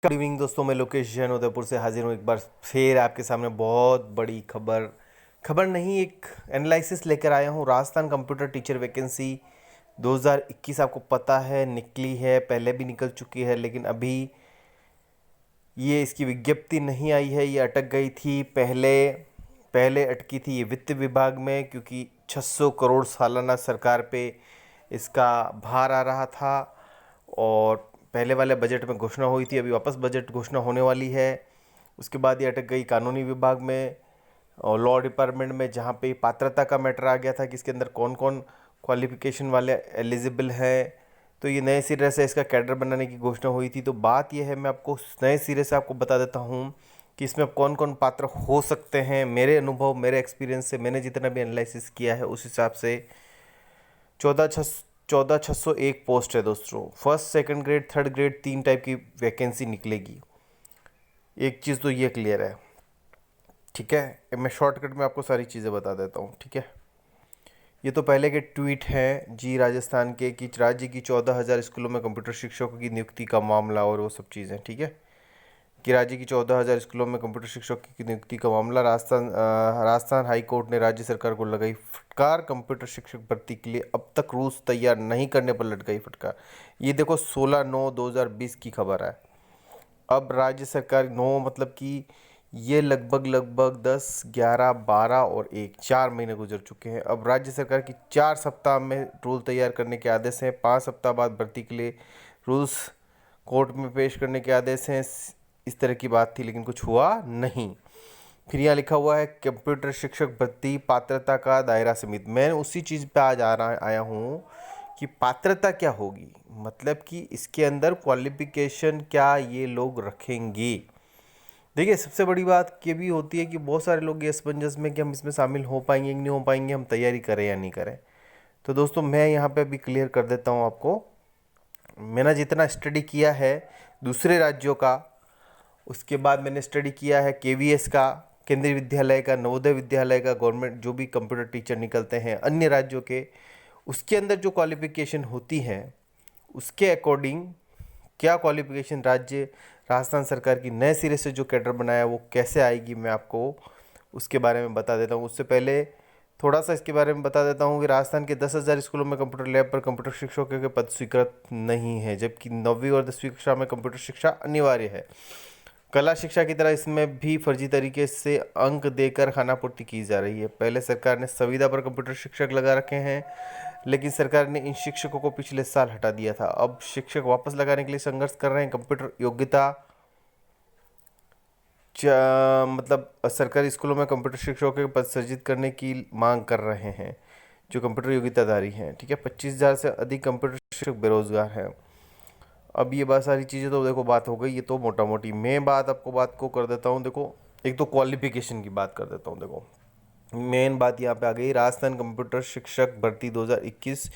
Good evening दोस्तों, मैं लोकेश जैन उदयपुर से हाजिर हूँ एक बार फिर आपके सामने बहुत बड़ी खबर नहीं, एक एनालिसिस लेकर आया हूँ। राजस्थान कंप्यूटर टीचर वैकेंसी 2021 आपको पता है निकली है, पहले भी निकल चुकी है, लेकिन अभी ये इसकी विज्ञप्ति नहीं आई है। ये अटक गई थी, पहले पहले अटकी थी ये वित्त विभाग में, क्योंकि 600 करोड़ सालाना सरकार पे इसका भार आ रहा था। और पहले वाले बजट में घोषणा हुई थी, अभी वापस बजट घोषणा होने वाली है। उसके बाद ये अटक गई कानूनी विभाग में और लॉ डिपार्टमेंट में, जहाँ पे पात्रता का मैटर आ गया था कि इसके अंदर कौन कौन क्वालिफिकेशन वाले एलिजिबल हैं। तो ये नए सिरे से इसका कैडर बनाने की घोषणा हुई थी। तो बात ये है, मैं आपको नए सिरे से आपको बता देता हूँ कि इसमें कौन कौन पात्र हो सकते हैं। मेरे अनुभव, मेरे एक्सपीरियंस से मैंने जितना भी एनालिसिस किया है उस हिसाब से 14,601 पोस्ट है दोस्तों। First, second grade, third grade, 3 type की वैकेंसी निकलेगी। एक चीज़ तो ये क्लियर है, ठीक है। मैं शॉर्टकट में आपको सारी चीज़ें बता देता हूँ, ठीक है। ये तो पहले के ट्वीट हैं जी राजस्थान के कि राज्य की 14,000 स्कूलों में कंप्यूटर शिक्षकों की नियुक्ति का मामला और वो सब चीज़ें, ठीक है। कि राज्य की 14,000 स्कूलों में कंप्यूटर शिक्षकों की नियुक्ति का मामला, राजस्थान हाई कोर्ट ने राज्य सरकार को लगाई फटकार। कंप्यूटर शिक्षक भर्ती के लिए अब तक रूल्स तैयार नहीं करने पर लटकाई फटकार। ये देखो 16/9/2020 की खबर है। अब राज्य सरकार 9 मतलब कि ये लगभग 10, 11, 12 और 4 महीने गुजर चुके हैं। अब राज्य सरकार की 4 सप्ताह में रूल तैयार करने के आदेश हैं। 5 सप्ताह बाद भर्ती के लिए रूल्स कोर्ट में पेश करने के आदेश हैं। इस तरह की बात थी, लेकिन कुछ हुआ नहीं। फिर यहाँ लिखा हुआ है कंप्यूटर शिक्षक भर्ती पात्रता का दायरा सीमित। मैं उसी चीज़ पे आज आया हूँ कि पात्रता क्या होगी, मतलब कि इसके अंदर क्वालिफिकेशन क्या ये लोग रखेंगे। देखिए, सबसे बड़ी बात ये भी होती है कि बहुत सारे लोग ये असमंजस में कि हम इसमें शामिल हो पाएंगे कि नहीं हो पाएंगे, हम तैयारी करें या नहीं करें। तो दोस्तों, मैं यहाँ पे अभी क्लियर कर देता हूँ आपको। मैंने जितना स्टडी किया है दूसरे राज्यों का, उसके बाद मैंने स्टडी किया है केवीएस का, केंद्रीय विद्यालय का, नवोदय विद्यालय का, गवर्नमेंट जो भी कंप्यूटर टीचर निकलते हैं अन्य राज्यों के, उसके अंदर जो क्वालिफिकेशन होती है उसके अकॉर्डिंग क्या क्वालिफिकेशन राज्य राजस्थान सरकार की नए सिरे से जो कैडर बनाया वो कैसे आएगी, मैं आपको उसके बारे में बता देता हूँ। उससे पहले थोड़ा सा इसके बारे में बता देता हूँ कि राजस्थान के 10,000 स्कूलों में कंप्यूटर लैब पर कंप्यूटर शिक्षकों के पद स्वीकृत नहीं है, जबकि 9वीं और 10वीं कक्षा में कंप्यूटर शिक्षा अनिवार्य है। कला शिक्षा की तरह इसमें भी फर्जी तरीके से अंक देकर खानापूर्ति की जा रही है। पहले सरकार ने संविदा पर कंप्यूटर शिक्षक लगा रखे हैं, लेकिन सरकार ने इन शिक्षकों को पिछले साल हटा दिया था। अब शिक्षक वापस लगाने के लिए संघर्ष कर रहे हैं। कंप्यूटर योग्यता मतलब सरकारी स्कूलों में कंप्यूटर शिक्षकों के पद सृजित करने की मांग कर रहे हैं जो कंप्यूटर योग्यताधारी हैं, ठीक है। 25,000 से अधिक कंप्यूटर शिक्षक बेरोजगार हैं। अब ये बात सारी चीज़ें तो देखो बात हो गई, ये तो मोटा मोटी मैं बात को कर देता हूँ। देखो, एक तो क्वालिफिकेशन की बात कर देता हूँ। देखो, मेन बात यहाँ पे आ गई, राजस्थान कंप्यूटर शिक्षक भर्ती 2021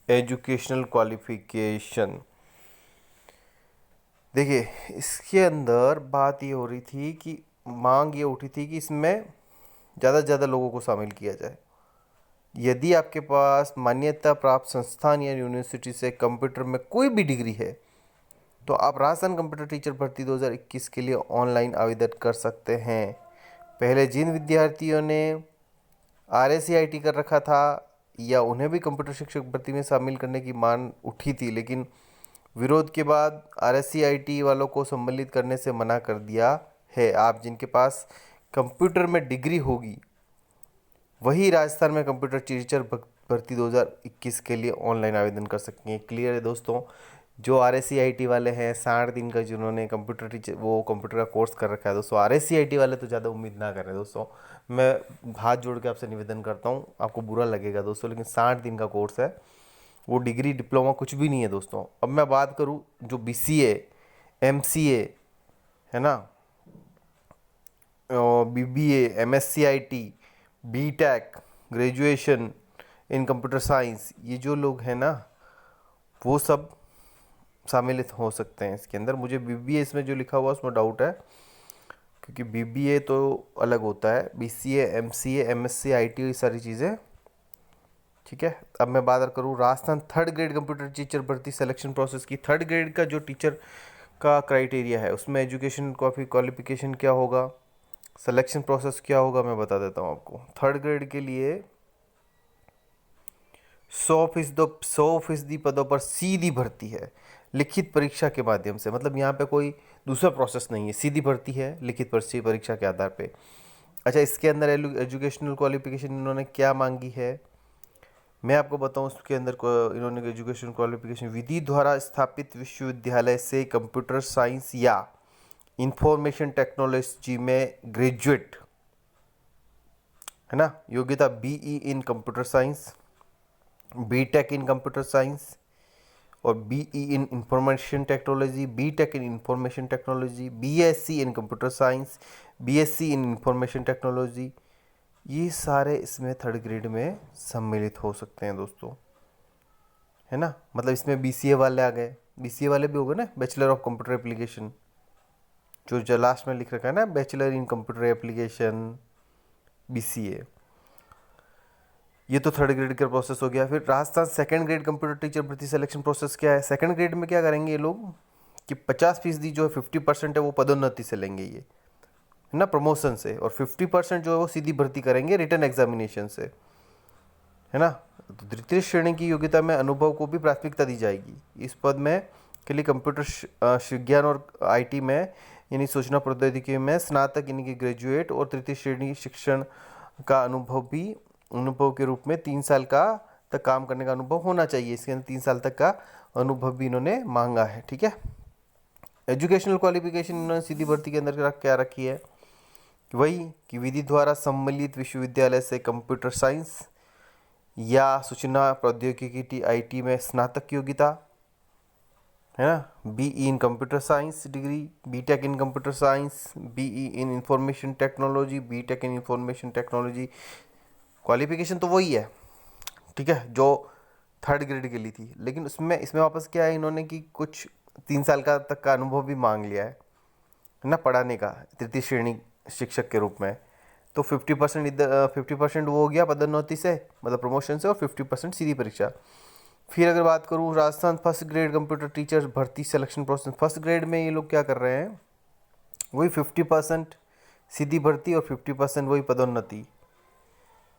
एजुकेशनल क्वालिफिकेशन। देखिए, इसके अंदर बात ये हो रही थी कि मांग ये उठी थी कि इसमें ज़्यादा से ज़्यादा लोगों को शामिल किया जाए। यदि आपके पास मान्यता प्राप्त संस्थान या यूनिवर्सिटी से कंप्यूटर में कोई भी डिग्री है तो आप राजस्थान कंप्यूटर टीचर भर्ती 2021 के लिए ऑनलाइन आवेदन कर सकते हैं। पहले जिन विद्यार्थियों ने RSCIT कर रखा था या उन्हें भी कंप्यूटर शिक्षक भर्ती में शामिल करने की मांग उठी थी, लेकिन विरोध के बाद RSCIT वालों को सम्मिलित करने से मना कर दिया है। आप जिनके पास कंप्यूटर में डिग्री होगी वही राजस्थान में कंप्यूटर टीचर भर्ती 2021 के लिए ऑनलाइन आवेदन कर सकेंगे। क्लियर है दोस्तों। जो RSCIT वाले हैं 60 दिन का, जिन्होंने कंप्यूटर टीचर वो कंप्यूटर का कोर्स कर रखा है दोस्तों, RSCIT वाले तो ज़्यादा उम्मीद ना करें दोस्तों। मैं हाथ जोड़ के आपसे निवेदन करता हूँ, आपको बुरा लगेगा दोस्तों, लेकिन 60 दिन का कोर्स है, वो डिग्री डिप्लोमा कुछ भी नहीं है दोस्तों। अब मैं बात करूँ जो BCA, MCA है ना, BBA, MSCIT, BTech, graduation in computer science, ये जो लोग हैं ना वो सब सम्मिलित हो सकते हैं इसके अंदर। मुझे BBA इसमें जो लिखा हुआ उसमें डाउट है, क्योंकि BBA तो अलग होता है, BCA, MCA, MSc, IT ये सारी चीज़ें, ठीक है। अब मैं बात करूँ Rajasthan third grade computer teacher भर्ती सिलेक्शन प्रोसेस की। थर्ड ग्रेड का जो टीचर का क्राइटेरिया है, उसमें एजुकेशन क्वालिफिकेशन क्या होगा, सिलेक्शन प्रोसेस क्या होगा, मैं बता देता हूँ आपको। थर्ड ग्रेड के लिए 100% पदों पर सीधी भर्ती है, लिखित परीक्षा के माध्यम से। मतलब यहाँ पे कोई दूसरा प्रोसेस नहीं है, सीधी भर्ती है लिखित परीक्षा के आधार पे। अच्छा, इसके अंदर एजुकेशनल क्वालिफिकेशन इन्होंने क्या मांगी है, मैं आपको बताऊं। इसके अंदर इन्होंने एजुकेशन क्वालिफिकेशन विधि द्वारा स्थापित विश्वविद्यालय से कंप्यूटर साइंस या इंफॉर्मेशन टेक्नोलॉजी में ग्रेजुएट, है ना, योग्यता BE in computer science, BTech in computer science और BE in information technology, BTech in information technology, BSc in computer science, BSc in information technology, ये सारे इसमें थर्ड ग्रेड में सम्मिलित हो सकते हैं दोस्तों, है ना। मतलब इसमें बीसीए वाले आ गए, बीसीए वाले भी हो गए ना, बैचलर ऑफ कंप्यूटर एप्लीकेशन, जो लास्ट में लिख रखा है ना, bachelor in computer application BCA. ये तो थर्ड ग्रेड का प्रोसेस हो गया। फिर Rajasthan second grade computer teacher भर्ती सिलेक्शन प्रोसेस क्या है। सेकंड ग्रेड में क्या करेंगे ये लोग कि 50% जो है 50% है वो पदोन्नति से लेंगे ये, है ना, प्रमोशन से, और 50% जो है वो सीधी भर्ती करेंगे रिटर्न एग्जामिनेशन से, है ना। तो तृतीय श्रेणी की योग्यता में अनुभव को भी प्राथमिकता दी जाएगी। इस पद में के लिए कंप्यूटर विज्ञान और आईटी में यानी सूचना प्रौद्योगिकी में स्नातक यानी कि ग्रेजुएट और तृतीय श्रेणी शिक्षण का अनुभव के रूप में 3 साल का तक काम करने का अनुभव होना चाहिए। इसके अंदर 3 साल तक का अनुभव भी इन्होंने मांगा है, ठीक है। एजुकेशनल क्वालिफिकेशन इन्होंने सीधी भर्ती के अंदर क्या रखी है, वही कि विधि द्वारा सम्मिलित विश्वविद्यालय से कंप्यूटर साइंस या सूचना प्रौद्योगिकी टीआईटी में स्नातक योग्यता, है ना, BE in computer science degree, BTech in computer science, BE in information technology, BTech in information technology. Qualification तो वही है, ठीक है, जो थर्ड ग्रेड के लिए थी, लेकिन इसमें वापस क्या है इन्होंने कि कुछ 3 साल का तक का अनुभव भी मांग लिया है ना, पढ़ाने का तृतीय श्रेणी शिक्षक के रूप में। तो 50% इधर 50% वो हो गया पदोन्नति से, मतलब प्रमोशन से, और 50% सीधी परीक्षा। फिर अगर बात करूँ Rajasthan first grade computer teacher भर्ती सिलेक्शन प्रोसेस, फर्स्ट ग्रेड में ये लोग क्या कर रहे हैं, वही 50% सीधी भर्ती और 50% वही पदोन्नति,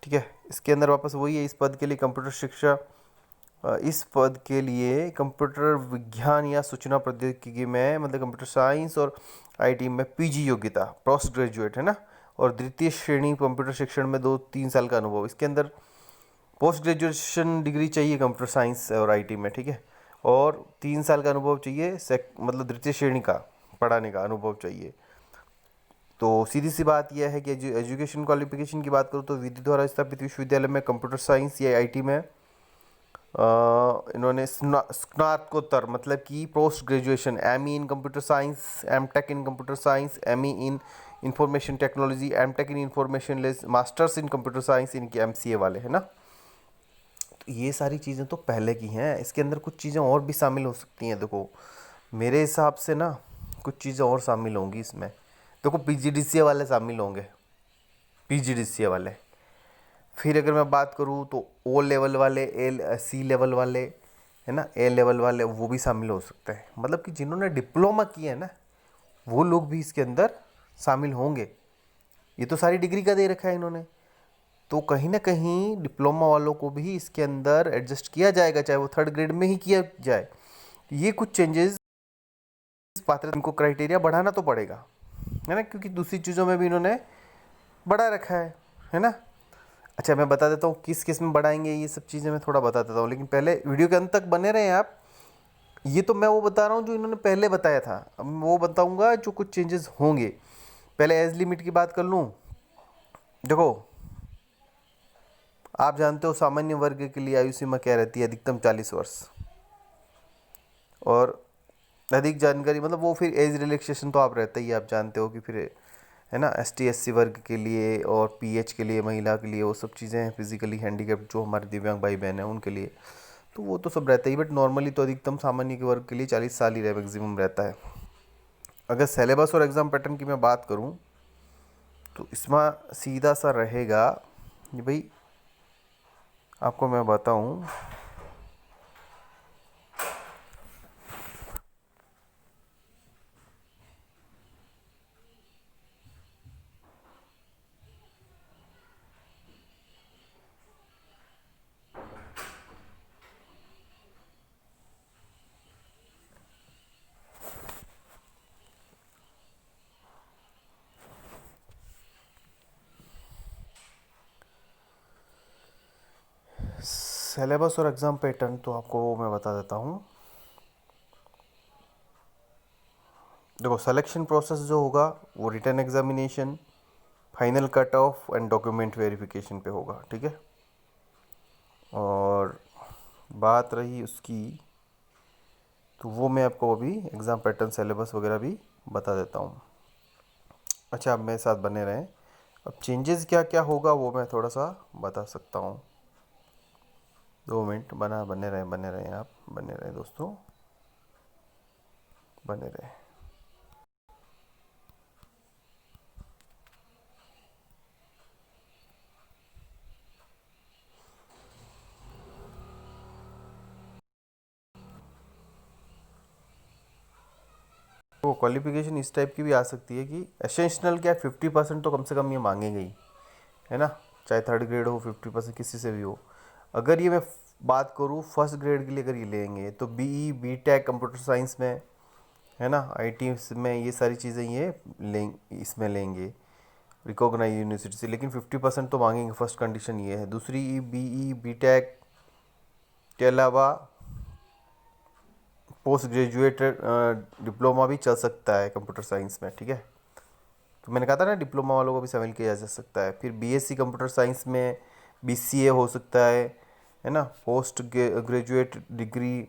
ठीक है। इसके अंदर वापस वही है, इस पद के लिए कंप्यूटर शिक्षा, इस पद के लिए कंप्यूटर विज्ञान या सूचना प्रौद्योगिकी में मतलब कंप्यूटर साइंस और आईटी में पीजी योग्यता, पोस्ट ग्रेजुएट, है ना, और द्वितीय श्रेणी कंप्यूटर शिक्षण में 2-3 साल का अनुभव। इसके अंदर पोस्ट ग्रेजुएशन डिग्री चाहिए कंप्यूटर साइंस और आईटी में, ठीक है, और 3 साल का अनुभव चाहिए, मतलब द्वितीय श्रेणी का पढ़ाने का अनुभव चाहिए। तो सीधी सी बात यह है कि एजुकेशन क्वालिफिकेशन की बात करूँ तो विधि द्वारा स्थापित विश्वविद्यालय में कंप्यूटर साइंस या आईटी में इन्होंने स्नातकोत्तर मतलब कि post graduation, ME in computer science, MTech in computer science, ME in information technology, MTech in information, masters in computer science, इनके एमसीए वाले, है ना। तो ये सारी चीज़ें तो पहले की हैं, इसके अंदर कुछ चीज़ें और भी शामिल हो सकती हैं। देखो मेरे हिसाब से ना कुछ चीज़ें और शामिल होंगी इसमें। देखो पीजीडीसीए वाले शामिल होंगे, पीजीडीसीए वाले। फिर अगर मैं बात करूँ तो ओ लेवल वाले, सी लेवल वाले, है ना, ए लेवल वाले, वो भी शामिल हो सकते हैं। मतलब कि जिन्होंने डिप्लोमा किया है ना वो लोग भी इसके अंदर शामिल होंगे। ये तो सारी डिग्री का दे रखा है इन्होंने, तो कहीं ना कहीं डिप्लोमा वालों को भी इसके अंदर एडजस्ट किया जाएगा, चाहे वो थर्ड ग्रेड में ही किया जाए। ये कुछ चेंजेस पात्रता, इनको क्राइटेरिया बढ़ाना तो पड़ेगा, है ना, क्योंकि दूसरी चीज़ों में भी इन्होंने बढ़ा रखा है ना। अच्छा मैं बता देता हूँ किस किस में बढ़ाएंगे, ये सब चीज़ें मैं थोड़ा बता देता हूँ, लेकिन पहले वीडियो के अंत तक बने रहें आप। ये तो मैं वो बता रहा हूँ जो इन्होंने पहले बताया था, अब मैं वो बताऊँगा जो कुछ चेंजेस होंगे। पहले एज लिमिट की बात कर लूँ। देखो आप जानते हो सामान्य वर्ग के लिए आयु सीमा क्या रहती है, अधिकतम 40 वर्ष। और अधिक जानकारी मतलब वो फिर एज रिलैक्सेशन तो आप रहता ही, आप जानते हो कि फिर, है ना, एसटी एससी वर्ग के लिए और पीएच के लिए, महिला के लिए वो सब चीज़ें हैं, फिजिकली हैंडीकैप्ड जो हमारे दिव्यांग भाई बहन हैं उनके लिए तो वो तो सब रहता ही। बट नॉर्मली तो अधिकतम सामान्य के वर्ग के लिए 40 साल ही मैक्सिमम रहता है। अगर सिलेबस और एग्ज़ाम पैटर्न की मैं बात करूँ तो इसमें सीधा सा रहेगा कि भाई आपको मैं बताऊँ, सिलेबस और एग्ज़ाम पैटर्न तो आपको मैं बता देता हूँ। देखो, सिलेक्शन प्रोसेस जो होगा वो written examination, final cut off and document verification पे होगा, ठीक है। और बात रही उसकी, तो वो मैं आपको अभी एग्ज़ाम पैटर्न सिलेबस वगैरह भी बता देता हूँ। अच्छा, आप मेरे साथ बने रहें। अब चेंजेस क्या क्या होगा वो मैं थोड़ा सा बता सकता हूँ। 2 मिनट बने रहें आप, बने रहें दोस्तों, बने रहें। वो क्वालिफिकेशन इस टाइप की भी आ सकती है कि एसेंशनल क्या 50% तो कम से कम ये मांगेंगे ही, है ना। चाहे थर्ड ग्रेड हो, 50% किसी से भी हो। अगर ये मैं बात करूँ फर्स्ट ग्रेड के लिए, अगर ये लेंगे तो BE BTech कंप्यूटर साइंस में, है ना, IT में, ये सारी चीज़ें ये इसमें लेंगे रिकॉग्नाइज यूनिवर्सिटी से। लेकिन 50% तो मांगेंगे, फर्स्ट कंडीशन ये है। दूसरी, BE BTech के अलावा पोस्ट ग्रेजुएट डिप्लोमा भी चल सकता है कंप्यूटर साइंस में, ठीक है। तो मैंने कहा था ना, डिप्लोमा वालों को भी शामिल किया जा सकता है। फिर BSc कंप्यूटर साइंस में BCA हो सकता है ना। पोस्ट ग्रेजुएट डिग्री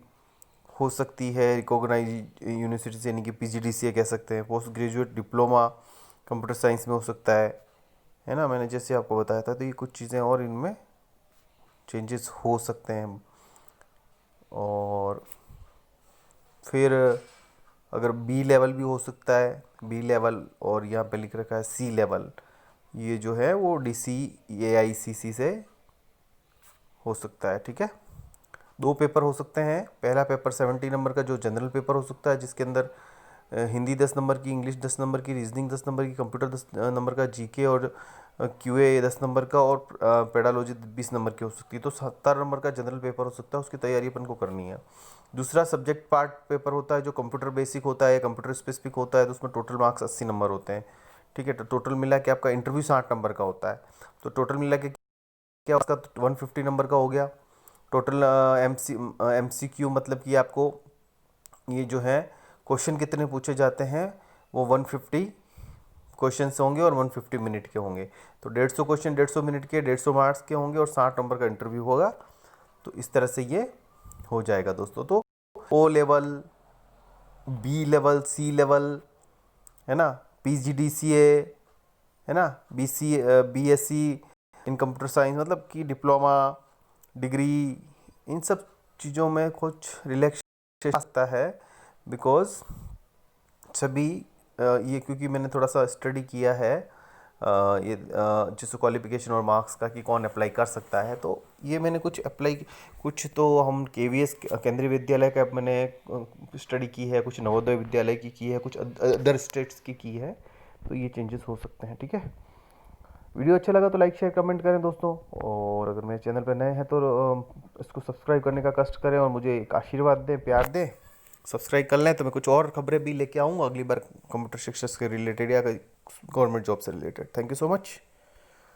हो सकती है रिकॉग्नाइज यूनिवर्सिटी से, यानी कि PGDCA कह सकते हैं। Post graduate diploma computer science में हो सकता है ना। मैंने जैसे आपको बताया था, तो ये कुछ चीज़ें और इनमें चेंजेस हो सकते हैं। और फिर अगर B लेवल भी हो सकता है, B लेवल, और यहाँ पे लिख रखा है C लेवल, ये जो है वो DCAICC से हो सकता है, ठीक है। 2 पेपर हो सकते हैं। पहला पेपर 70 नंबर का जो जनरल पेपर हो सकता है, जिसके अंदर हिंदी 10 नंबर की, इंग्लिश 10 नंबर की, रीजनिंग 10 नंबर की, कंप्यूटर 10 नंबर का, GK और QA 10 नंबर का, और पेडालॉजी 20 नंबर की हो सकती है। तो 70 नंबर का जनरल पेपर हो सकता है, उसकी तैयारी अपन को करनी है। दूसरा सब्जेक्ट पार्ट पेपर होता है जो कंप्यूटर बेसिक होता है या कंप्यूटर स्पेसिफिक होता है, तो उसमें टोटल मार्क्स 80 नंबर होते हैं, ठीक है। तो टोटल मिला के आपका इंटरव्यू 60 नंबर का होता है। तो टोटल मिला के क्या, उसका 150 नंबर का हो गया टोटल। MCQ मतलब कि आपको ये जो है क्वेश्चन कितने पूछे जाते हैं, वो 150 क्वेश्चंस होंगे और 150 मिनट के होंगे। तो 150 क्वेश्चन 150 मिनट के, 150 मार्क्स के होंगे, और 60 नंबर का इंटरव्यू होगा। तो इस तरह से ये हो जाएगा दोस्तों। तो O level, B level, C level, है ना, PGDCA, है ना, BSc इन कंप्यूटर साइंस, मतलब कि डिप्लोमा डिग्री, इन सब चीज़ों में कुछ रिलैक्सेशन आता है। बिकॉज सभी ये, क्योंकि मैंने थोड़ा सा स्टडी किया है ये जैसे क्वालिफिकेशन और मार्क्स का, कि कौन अप्लाई कर सकता है, तो ये मैंने कुछ अप्लाई, कुछ तो हम KVS केंद्रीय विद्यालय का मैंने स्टडी की है, कुछ नवोदय विद्यालय की है, कुछ अदर स्टेट्स की है। तो ये चेंजेस हो सकते हैं, ठीक है। वीडियो अच्छा लगा तो लाइक शेयर कमेंट करें दोस्तों, और अगर मेरे चैनल पर नए हैं तो इसको सब्सक्राइब करने का कष्ट करें, और मुझे एक आशीर्वाद दें, प्यार दें। सब्सक्राइब कर लें तो मैं कुछ और खबरें भी लेके आऊँगा अगली बार, कंप्यूटर शिक्षा से रिलेटेड या गवर्नमेंट जॉब से related. Thank you so much.